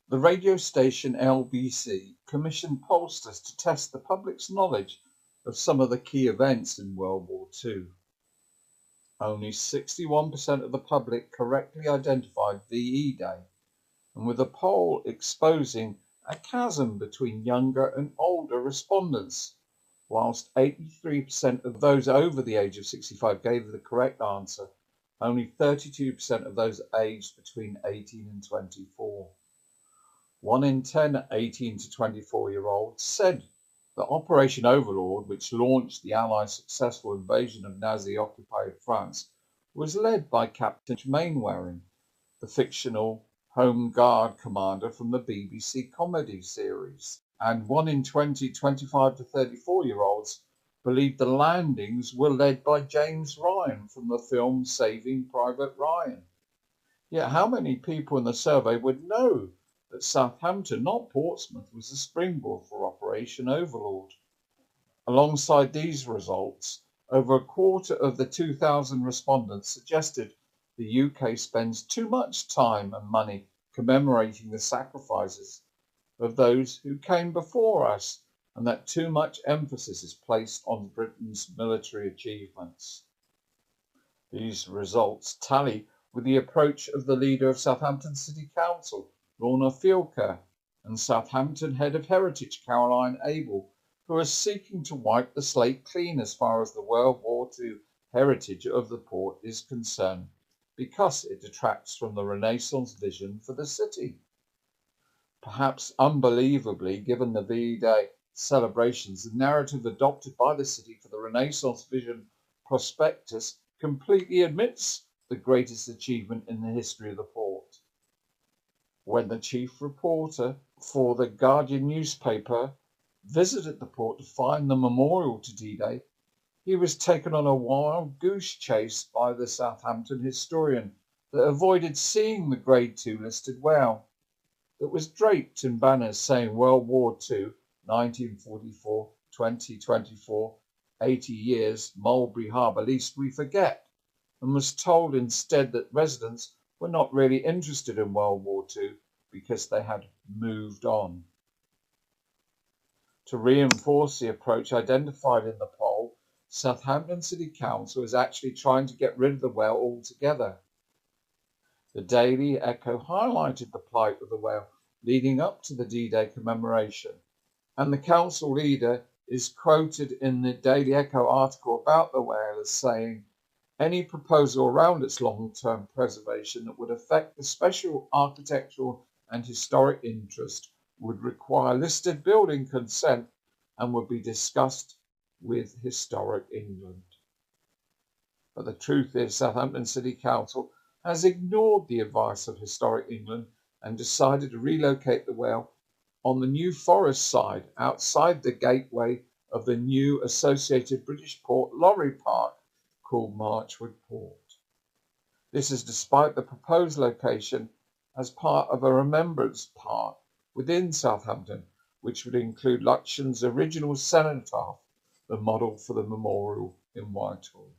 The radio station LBC commissioned pollsters to test the public's knowledge of some of the key events in World War II. Only 61% of the public correctly identified VE Day, and with a poll exposing a chasm between younger and older respondents, whilst 83% of those over the age of 65 gave the correct answer, only 32% of those aged between 18 and 24. 1 in 10 18 to 24-year-olds said that Operation Overlord, which launched the Allies' successful invasion of Nazi-occupied France, was led by Captain Mainwaring, the fictional Home Guard commander from the BBC comedy series. And 1 in 20 25 to 34-year-olds believed the landings were led by James Ryan from the film Saving Private Ryan. Yet how many people in the survey would know that Southampton, not Portsmouth, was the springboard for Operation Overlord? Alongside these results, over a quarter of the 2,000 respondents suggested the UK spends too much time and money commemorating the sacrifices of those who came before us, and that too much emphasis is placed on Britain's military achievements. These results tally with the approach of the leader of Southampton City Council, Lorna Fielker, and Southampton Head of Heritage, Caroline Abel, who are seeking to wipe the slate clean as far as the World War II heritage of the port is concerned, because it detracts from the Renaissance vision for the city. Perhaps unbelievably, given the VE Day celebrations, the narrative adopted by the city for the Renaissance vision prospectus completely admits the greatest achievement in the history of the port. When the chief reporter for the Guardian newspaper visited the port to find the memorial to D-Day, he was taken on a wild goose chase by the Southampton historian that avoided seeing the Grade 2 listed whale that was draped in banners saying World War II, 1944, 2024, 80 years, Mulberry Harbour, least we forget, and was told instead that residents were not really interested in World War II because they had moved on. To reinforce the approach identified in the poll, Southampton City Council is actually trying to get rid of the whale altogether. The Daily Echo highlighted the plight of the whale leading up to the D-Day commemoration, and the council leader is quoted in the Daily Echo article about the whale as saying, "Any proposal around its long-term preservation that would affect the special architectural and historic interest would require listed building consent and would be discussed with Historic England." But the truth is, Southampton City Council has ignored the advice of Historic England and decided to relocate the whale on the New Forest side, outside the gateway of the new associated British port lorry park called Marchwood Port. This is despite the proposed location as part of a remembrance park within Southampton, which would include Luxon's original cenotaph, the model for the memorial in Whitehall.